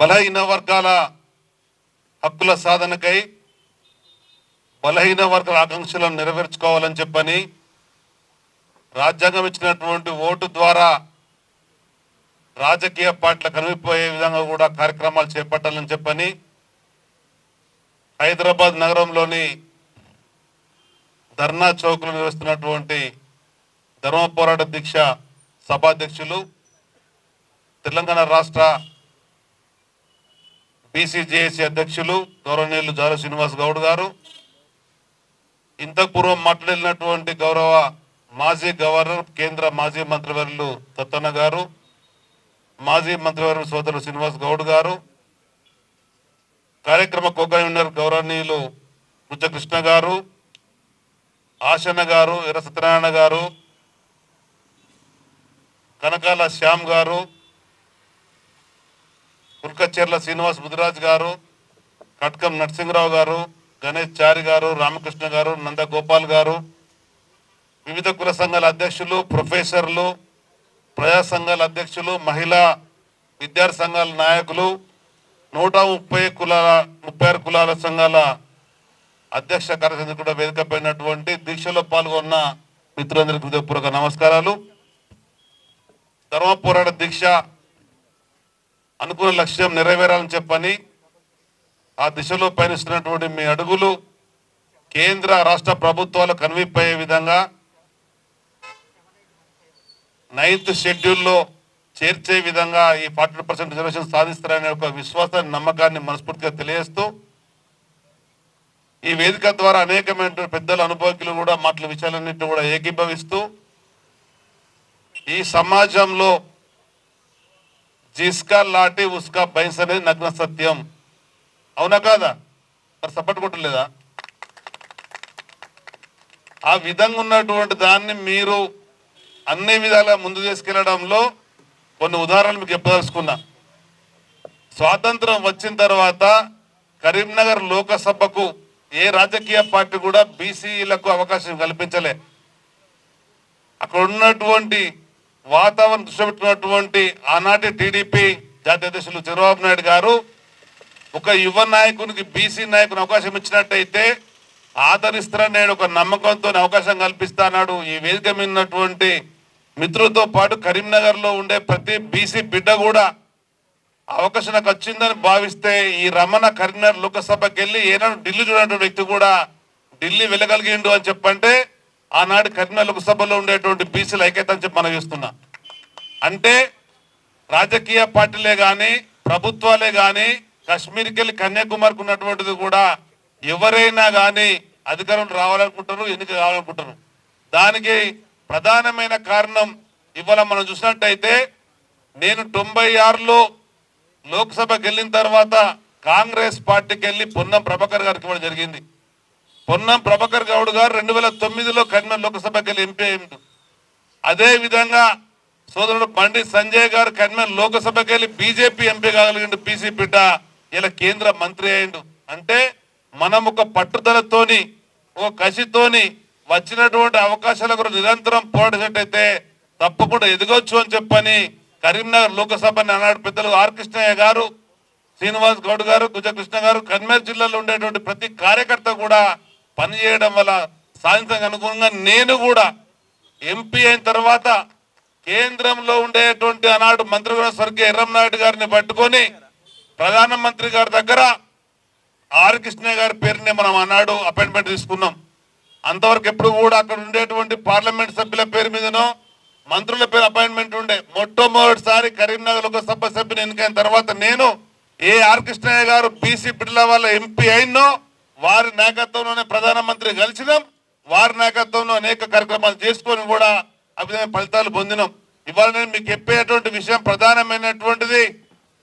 బలహీన వర్గాల హక్కుల సాధనకై బలహీన వర్గాల ఆకాంక్షలను నెరవేర్చుకోవాలని చెప్పని రాజ్యాంగం ఇచ్చినటువంటి ఓటు ద్వారా రాజకీయ పార్టీలకు కనిపిపోయే విధంగా కూడా కార్యక్రమాలు చేపట్టాలని చెప్పని హైదరాబాద్ నగరంలోని ధర్నా చౌక్లో నిర్వహిస్తున్నటువంటి ధర్మ పోరాట దీక్ష సభాధ్యక్షులు తెలంగాణ రాష్ట్ర బీసీజేఏసీ అధ్యక్షులు గౌరవనీయులు జాల శ్రీనివాస్ గౌడ్ గారు, ఇంతకు పూర్వం మాట్లాడినటువంటి గౌరవ మాజీ గవర్నర్ కేంద్ర మాజీ మంత్రివర్యులు తత్తన్న గారు, మాజీ మంత్రివర్యులు సోదరులు శ్రీనివాస్ గౌడ్ గారు, కార్యక్రమ కో-కన్వీనర్ గౌరవనీయులు కృష్ణ గారు, ఆశన్న గారు, ఎర్ర సత్యనారాయణ గారు, కనకాల శ్యామ్ గారు, కుల్కచెర్ల శ్రీనివాస్ ముదిరాజ్ గారు, కట్కం నరసింహరావు గారు, గణేష్ చారి గారు, రామకృష్ణ గారు, నందగోపాల్ గారు, వివిధ కుల సంఘాల అధ్యక్షులు, ప్రొఫెసర్లు, ప్రజా సంఘాల అధ్యక్షులు, మహిళా విద్యార్థి సంఘాల నాయకులు, 136 కులాల సంఘాల అధ్యక్ష కార్యదర్శి కూడా వేదిక పైనటువంటి దీక్షలో పాల్గొన్న మిత్రులందరికీ హృదయపూర్వక నమస్కారాలు. ధర్మ పోరాట దీక్ష అనుకున్న లక్ష్యం నెరవేరాలని చెప్పని ఆ దిశలో పయనిస్తున్నటువంటి మీ అడుగులు కేంద్ర రాష్ట్ర ప్రభుత్వాలు కనువిప్పయ్యే విధంగా 9th షెడ్యూల్లో చేర్చే విధంగా ఈ 40% రిజర్వేషన్ సాధిస్తారనే ఒక విశ్వాసాన్ని నమ్మకాన్ని మనస్ఫూర్తిగా తెలియజేస్తూ ఈ వేదిక ద్వారా అనేకమైన పెద్దల అనుభవకులు కూడా మాటల విషయాలన్నింటినీ కూడా ఏకీభవిస్తూ ఈ సమాజంలో జిస్కా లాటి ఉస్కా బైన్స్ అనేది నగ్న సత్యం. అవునా కాదా? మరి సపోర్ట్ కొట్టలేదా? ఆ విధంగా ఉన్నటువంటి దాన్ని మీరు అన్ని విధాలుగా ముందు తీసుకెళ్లడంలో కొన్ని ఉదాహరణలు మీకు చెప్పదలుచుకున్నా. స్వాతంత్రం వచ్చిన తర్వాత కరీంనగర్ లోకసభకు ఏ రాజకీయ పార్టీ కూడా బీసీలకు అవకాశం కల్పించలే. అక్కడ ఉన్నటువంటి వాతావరణం దృష్టి పెట్టినటువంటి ఆనాటి టీడీపీ జాతీయ అధ్యక్షులు చంద్రబాబు నాయుడు గారు ఒక యువ నాయకునికి బీసీ నాయకుని అవకాశం ఇచ్చినట్టయితే ఆదరిస్తారనే ఒక నమ్మకంతో అవకాశం కల్పిస్తాడు. ఈ వేదిక మీద ఉన్నటువంటి మిత్రులతో పాటు కరీంనగర్లో ఉండే ప్రతి బీసీ బిడ్డ కూడా అవకాశం నాకు వచ్చిందని భావిస్తే ఈ రమణ కరీంనగర్ లోకసభకి వెళ్ళి ఏనాడు ఢిల్లీ చూడటువంటి వ్యక్తి కూడా ఢిల్లీ వెళ్ళగలిగిండు అని చెప్పంటే ఆనాడు కరీంనగర్ లోకసభలో ఉండేటువంటి బీసీల ఐక్యత అని చెప్పి మనం చూస్తున్నా. అంటే రాజకీయ పార్టీలే కానీ ప్రభుత్వాలే కానీ కాశ్మీర్కి వెళ్ళి కన్యాకుమారికి ఉన్నటువంటిది కూడా ఎవరైనా కానీ అధికారం రావాలనుకుంటారు, ఎన్నిక కావాలనుకుంటారు. దానికి ప్రధానమైన కారణం ఇవాళ మనం చూసినట్టయితే నేను 96లో లోక్సభకి వెళ్ళిన తర్వాత కాంగ్రెస్ పార్టీకి వెళ్ళి పొన్నం ప్రభాకర్ గారికి ఇవ్వడం జరిగింది. పొన్నం ప్రభాకర్ గౌడ్ గారు 2009లో కరీంనగర్ లోక్సభకి వెళ్ళి ఎంపీ అయింది. అదేవిధంగా సోదరుడు బండి సంజయ్ గారు కరీంనగర్ లోక్సభకి వెళ్ళి బీజేపీ ఎంపీ కాగలిగిండు. బీసీ బిడ్డ ఇలా కేంద్ర మంత్రి అయిండు. అంటే మనం ఒక పట్టుదలతోని ఒక కసితోని వచ్చినటువంటి అవకాశాల గురించి నిరంతరం పోరాడినట్టయితే తప్పకుండా ఎదగొచ్చు అని చెప్పని కరీంనగర్ లోకసభని ఆనాడు పెద్దలు ఆర్ కృష్ణయ్య గారు, శ్రీనివాస్ గౌడ్ గారు, కృష్ణ గారు కరీంనగర్ జిల్లాలో ఉండేటువంటి ప్రతి కార్యకర్త కూడా పనిచేయడం వల్ల సాధించడానికి అనుగుణంగా నేను కూడా ఎంపీ అయిన తర్వాత కేంద్రంలో ఉండేటువంటి ఆనాడు మంత్రి స్వర్గీయ ఎర్రంనాయుడు గారిని పట్టుకొని ప్రధానమంత్రి గారి దగ్గర ఆర్ కృష్ణయ్య గారి పేరునే మనం ఆనాడు అపాయింట్మెంట్ తీసుకున్నాం. అంతవరకు ఎప్పుడు కూడా అక్కడ ఉండేటువంటి పార్లమెంట్ సభ్యుల పేరు మీదనో మంత్రుల పేరు అపాయింట్మెంట్ ఉండే. మొట్టమొదటిసారి కరీంనగర్ లోకసభ సభ్యుని ఎన్నికైన తర్వాత నేను ఏ ఆర్ కృష్ణయ్య గారు బీసీ బిడ్డల వాళ్ళ ఎంపీ అయినో వారి నాయకత్వంలోనే ప్రధానమంత్రి కలిసినాం. వారి నాయకత్వంలో అనేక కార్యక్రమాలు చేసుకొని కూడా అభివృద్ధి ఫలితాలు పొందినాం. ఇవాళ నేను మీకు చెప్పేటువంటి విషయం ప్రధానమైనటువంటిది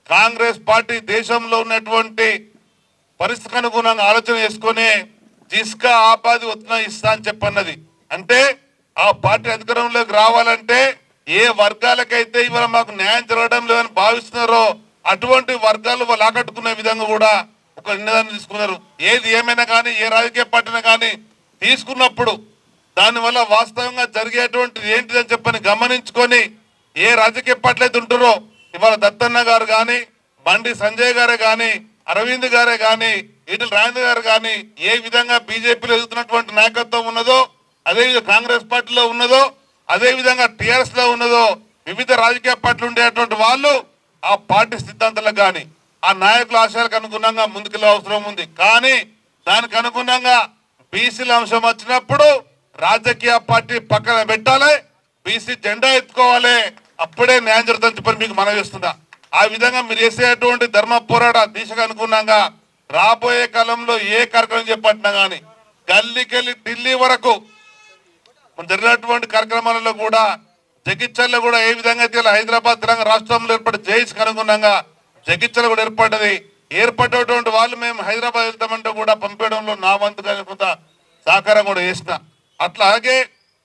కాంగ్రెస్ పార్టీ దేశంలో ఉన్నటువంటి పరిస్థితికి అనుగుణంగా ఆలోచన చేసుకొని జిస్కా ఆపాది ఉత్నా ఇస్తా అని చెప్పన్నది. అంటే ఆ పార్టీ అధికారంలోకి రావాలంటే ఏ వర్గాలకైతే ఇవాళ మాకు న్యాయం జరగడం లేదని భావిస్తున్నారో అటువంటి వర్గాలు వాళ్ళు ఆకట్టుకునే విధంగా కూడా ఒక నిర్ణయం తీసుకున్నారు. ఏది ఏమైనా కానీ ఏ రాజకీయ పార్టీని కానీ తీసుకున్నప్పుడు దానివల్ల వాస్తవంగా జరిగేటువంటిది ఏంటిదని చెప్పని గమనించుకొని ఏ రాజకీయ పార్టీలు అయితే ఉంటారో ఇవాళ దత్తన్న గారు కానీ బండి సంజయ్ గారే గాని, అరవింద్ గారే గాని, ఈటల రాజేంద్ర గారు గాని ఏ విధంగా బీజేపీలో ఎదుగుతున్నటువంటి నాయకత్వం ఉన్నదో, అదేవిధంగా కాంగ్రెస్ పార్టీలో ఉన్నదో, అదే విధంగా టిఆర్ఎస్ లో ఉన్నదో, వివిధ రాజకీయ పార్టీలు ఉండేటువంటి వాళ్ళు ఆ పార్టీ సిద్ధాంతాలకు కానీ ఆ నాయకుల ఆశయాలకు అనుగుణంగా ముందుకెళ్ళే అవసరం ఉంది. కానీ దానికి అనుగుణంగా బీసీల అంశం వచ్చినప్పుడు రాజకీయ పార్టీ పక్కన పెట్టాలి, బీసీ జెండా ఎత్తుకోవాలి, అప్పుడే న్యాయం జరుగుతుందని చెప్పని మీకు మనవి చేస్తున్నా. ఆ విధంగా మీరు చేసేటువంటి ధర్మ పోరాట దిశగా అనుకున్నాగా రాబోయే కాలంలో ఏ కార్యక్రమం చేపట్టినా కానీ గల్లీకెళ్ళి ఢిల్లీ వరకు జరిగినటువంటి కార్యక్రమాలలో కూడా జగిత్యాలలో కూడా ఏ విధంగా అయితే హైదరాబాద్ తెలంగాణ రాష్ట్రంలో ఏర్పడి జైస్కి అనుగుణంగా జగిత్యాల కూడా ఏర్పడ్డటువంటి వాళ్ళు మేము హైదరాబాద్ వెళ్తామంటే కూడా పంపించడంలో నా వంతుగా కొంత సహకారం కూడా చేసిన. అట్లాగే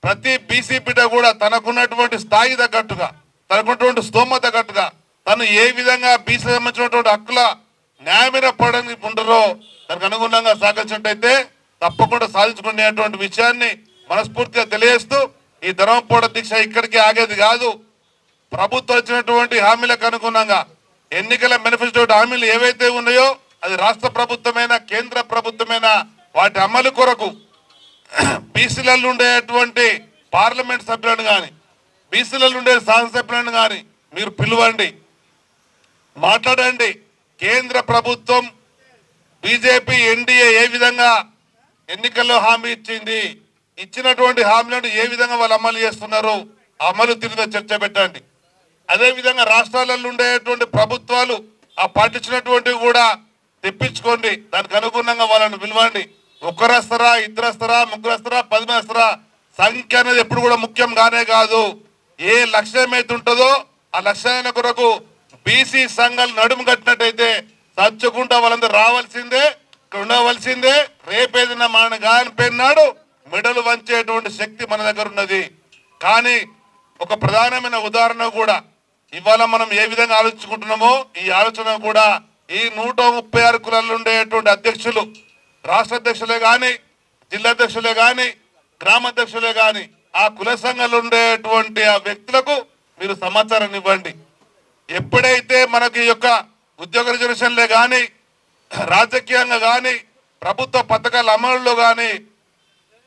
ప్రతి బీసీ బిడ్డ కూడా తనకున్నటువంటి స్థాయి తగ్గట్టుగా, తనకున్నటువంటి స్తోమత తగ్గట్టుగా తను ఏ విధంగా బీసీ సంబంధించినటువంటి హక్కుల న్యాయమైన పోవడానికి ఉంటారో దానికి అనుగుణంగా సహకరించినట్టయితే తప్పకుండా సాధించుకునేటువంటి విషయాన్ని మనస్ఫూర్తిగా తెలియజేస్తూ ఈ ధర్మపోట దీక్ష ఇక్కడికి ఆగేది కాదు. ప్రభుత్వం వచ్చినటువంటి హామీలకు అనుగుణంగా ఎన్నికల మేనిఫెస్టో హామీలు ఏవైతే ఉన్నాయో అది రాష్ట్ర ప్రభుత్వమైన కేంద్ర ప్రభుత్వమైన వాటి అమలు కొరకు బీసీలలో ఉండేటువంటి పార్లమెంట్ సభ్యులను కానీ, బీసీలలో ఉండే శాసనసభ్యులను కానీ మీరు పిలువండి, మాట్లాడండి. కేంద్ర ప్రభుత్వం బీజేపీ ఎన్డీఏ ఏ విధంగా ఎన్నికల్లో హామీ ఇచ్చింది, ఇచ్చినటువంటి హామీలను ఏ విధంగా వాళ్ళు అమలు చేస్తున్నారు, అమలు తిరిగి చర్చ పెట్టండి. అదేవిధంగా రాష్ట్రాలలో ఉండేటువంటి ప్రభుత్వాలు ఆ పాటించినటువంటివి కూడా తెప్పించుకోండి, దానికి అనుగుణంగా వాళ్ళని పిలవండి. ఒకరు వస్తారా, ఇద్దరు వస్తారా, ముగ్గురు వస్తారా, 10 మంది వస్తారా, సంఖ్య అనేది ఎప్పుడు కూడా ముఖ్యం కానే కాదు. ఏ లక్ష్యం అయితే ఉంటుందో ఆ లక్ష్యాల కొరకు బీసీ సంఘాలు నడుము కట్టినట్టయితే సత్యకుండా వాళ్ళందరూ రావాల్సిందే, ఇక్కడ ఉండవలసిందే. రేపేదైనా మన గాయన పేరునాడు మెడలు వంచేటువంటి శక్తి మన దగ్గర ఉన్నది. కానీ ఒక ప్రధానమైన ఉదాహరణ కూడా ఇవాళ మనం ఏ విధంగా ఆలోచించుకుంటున్నామో ఈ ఆలోచన కూడా ఈ 136 కులాలు ఉండేటువంటి అధ్యక్షులు, రాష్ట్ర అధ్యక్షులే కానీ, జిల్లా అధ్యక్షులే కానీ, గ్రామ అధ్యక్షులే కానీ ఆ కుల సంఘాలు ఉండేటువంటి ఆ వ్యక్తులకు మీరు సమాచారాన్ని ఇవ్వండి. ఎప్పుడైతే మనకి యొక్క ఉద్యోగ రిజర్వేషన్లే కానీ, రాజకీయంగా కానీ, ప్రభుత్వ పథకాల అమలులో కానీ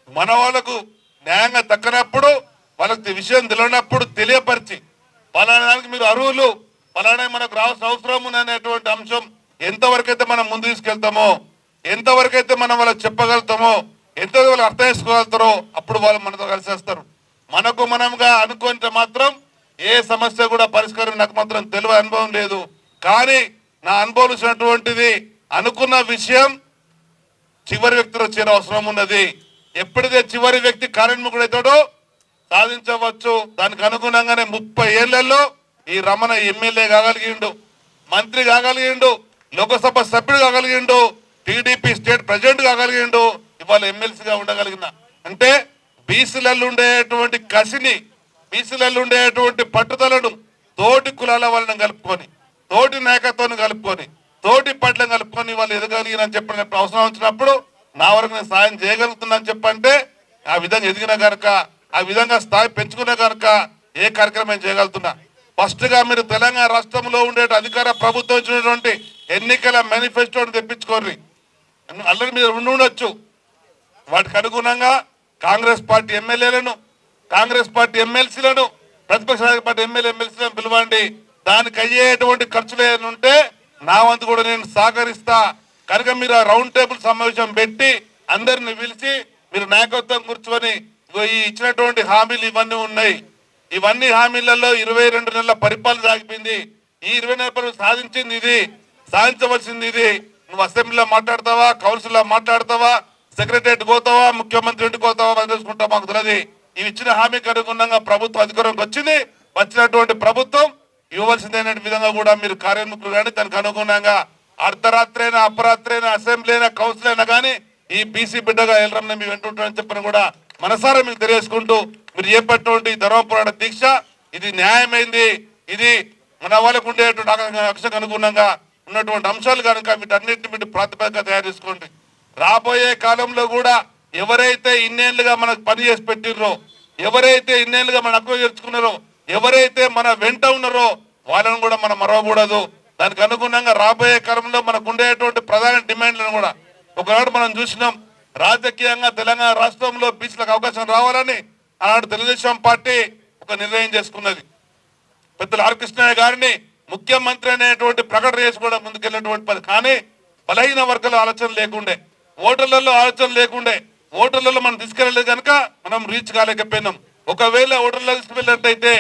మన వాళ్ళకు న్యాయంగా దక్కనప్పుడు, వాళ్ళకి విషయం తెలియనప్పుడు తెలియపరిచి పలానానికి మీరు అర్హులు, పలానా మనకు రావాల్సిన అవసరం అనేటువంటి అంశం ఎంతవరకైతే మనం ముందు తీసుకెళ్తామో, ఎంతవరకైతే మనం వాళ్ళకి చెప్పగలుగుతామో, ఎంతవరకు వాళ్ళు అర్థం చేసుకోగలుగుతారో అప్పుడు వాళ్ళు మనతో కలిసి వస్తారు. మనకు మనంగా అనుకుంటే మాత్రం ఏ సమస్య కూడా పరిష్కారం నాకు మాత్రం తెలియని అనుభవం లేదు. కానీ నా అనుభవం వచ్చినటువంటిది అనుకున్న విషయం చివరి వ్యక్తిలో చేరే అవసరం ఉన్నది. ఎప్పుడైతే చివరి వ్యక్తి కార్యోన్ముఖుడైతాడో సాధించవచ్చు. దానికి అనుగుణంగానే 30 ఏళ్లలో ఈ రమణ ఎమ్మెల్యే కాగలిగిండు, మంత్రి కాగలిగిండు, లోకసభ సభ్యుడు కాగలిగిండు, టీడీపీ స్టేట్ ప్రెసిడెంట్ కాగలిగిండు, ఇవాళ ఎమ్మెల్సీగా ఉండగలిగిన అంటే బీసీలలో ఉండేటువంటి కసిని, బీసీలలో ఉండేటువంటి పట్టుదలను తోటి కులాల వాళ్ళని కలుపుకొని, తోటి నాయకత్వాన్ని కలుపుకొని, తోటి పట్లను కలుపుకొని వాళ్ళు ఎదగలిగినని చెప్పిన అవసరం వచ్చినప్పుడు నా వరకు నేను సాయం చేయగలుగుతున్నాను చెప్పంటే ఆ విధంగా ఎదిగిన కనుక, ఆ విధంగా స్థాయి పెంచుకునే కనుక ఏ కార్యక్రమం చేయగలుగుతున్నా. ఫస్ట్ గా మీరు తెలంగాణ రాష్ట్రంలో ఉండే అధికార ప్రభుత్వం ఇచ్చినటువంటి ఎన్నికల మేనిఫెస్టోని తెప్పించుకోర్రి. అల్లరి మీరు ఉండొచ్చు. వాటికి అనుగుణంగా కాంగ్రెస్ పార్టీ ఎమ్మెల్యేలను, కాంగ్రెస్ పార్టీ ఎమ్మెల్సీలను, ప్రతిపక్ష పార్టీ ఎమ్మెల్సీలను పిలవండి. దానికి అయ్యేటువంటి ఖర్చులు ఏమంటే నా వంతు కూడా నేను సహకరిస్తా కనుక మీరు ఆ రౌండ్ టేబుల్ సమావేశం పెట్టి అందరిని పిలిచి మీరు నాయకత్వం కూర్చొని ఈ ఇచ్చినటువంటి హామీలు ఇవన్నీ ఉన్నాయి. ఇవన్నీ హామీలలో 22 నెలల పరిపాలన సాగిపోయింది. ఈ 20 నెలల పరిపాలన సాధించింది ఇది, సాధించవలసింది ఇది. నువ్వు అసెంబ్లీలో మాట్లాడతావా, కౌన్సిల్లో మాట్లాడతావా, సెక్రటరియట్ పోతావా, ముఖ్యమంత్రి ఇంటికి పోతావా తెలుసుకుంటావా మాకు తెలియదు. ఇవి ఇచ్చిన హామీకి అనుగుణంగా ప్రభుత్వం అధికారంకి వచ్చింది. వచ్చినటువంటి ప్రభుత్వం ఇవ్వవలసిందైన విధంగా కూడా మీరు కార్యముఖులు కానీ దానికి అనుగుణంగా అర్ధరాత్రి అయినా, అపరాత్రి అయినా, అసెంబ్లీ అయినా, కౌన్సిల్ అయినా కానీ ఈ బీసీ బిడ్డగా ఎల్లరమ్మ మీ వెంటుంటారని చెప్పిన కూడా మనసారా మీకు తెలియజేసుకుంటూ మీరు చేపట్టినటువంటి ధర్మ పోరాట దీక్ష ఇది న్యాయమైంది. ఇది మన వాళ్ళకు ఉండేటువంటి అక్షకు అనుగుణంగా ఉన్నటువంటి అంశాలు కనుక వీటన్నిటిని మీరు ప్రాతిపదికగా తయారు చేసుకోండి. రాబోయే కాలంలో కూడా ఎవరైతే ఇన్నేళ్లుగా మనకు పని చేసి పెట్టిర్రో, ఎవరైతే ఇన్నేళ్లుగా మన హక్కు చేర్చుకున్నారో, ఎవరైతే మన వెంట ఉన్నారో వాళ్ళని కూడా మనం మరవకూడదు. దానికి అనుగుణంగా రాబోయే కాలంలో మనకు ఉండేటువంటి ప్రధాన డిమాండ్లను కూడా ఒకనాడు మనం చూసినాం. రాజకీయంగా తెలంగాణ రాష్ట్రంలో బీసీలకు అవకాశం రావాలని ఆనాడు తెలుగుదేశం పార్టీ ఒక నిర్ణయం చేసుకున్నది. పెద్దలు ఆర్ కృష్ణయ్య గారిని ముఖ్యమంత్రి అనేటువంటి ప్రకటన చేసి కూడా ముందుకెళ్ళినటువంటి పని. కానీ బలహీన వర్గాల ఆలోచన లేకుండే, ఓటర్లలో ఆలోచన లేకుండే, ఓటర్లలో మనం తీసుకెళ్ళలేదు కనుక మనం రీచ్ కాలేకపోయినాం. ఒకవేళ ఓటర్లో తీసుకెళ్ళినట్టయితే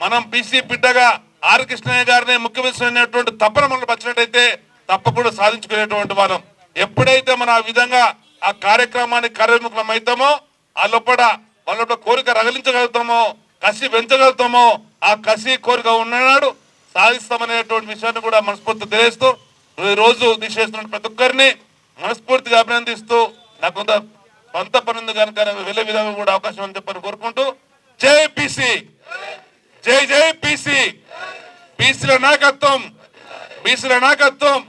మనం బీసీ బిడ్డగా ఆర్ కృష్ణయ్య గారిని ముఖ్యమంత్రి అనేటువంటి తప్పన మనకు వచ్చినట్టయితే తప్పకుండా సాధించుకునేటువంటి వారం. ఎప్పుడైతే మనం ఆ విధంగా ఆ కార్యక్రమానికి కార్యముఖం అవుతామో ఆ లోపల వాళ్ళ కోరిక రగిలించగలుగుతామో, కసి పెంచగలుగుతామో, ఆ కసి కోరిక ఉన్ననాడు సాధిస్తామనేటువంటి విషయాన్ని కూడా మనస్ఫూర్తి తెలియజేస్తూ ఈ రోజు తీసేస్తున్న ప్రతి ఒక్కరిని మనస్ఫూర్తిగా అభినందిస్తూ నాకు సొంత పని కనుక వెళ్ళే విధంగా కూడా అవకాశం అని చెప్పని కోరుకుంటూ జై బీసీ, జై జై బీసీ, బీసీల నాయకత్వం, బీసీల నాయకత్వం.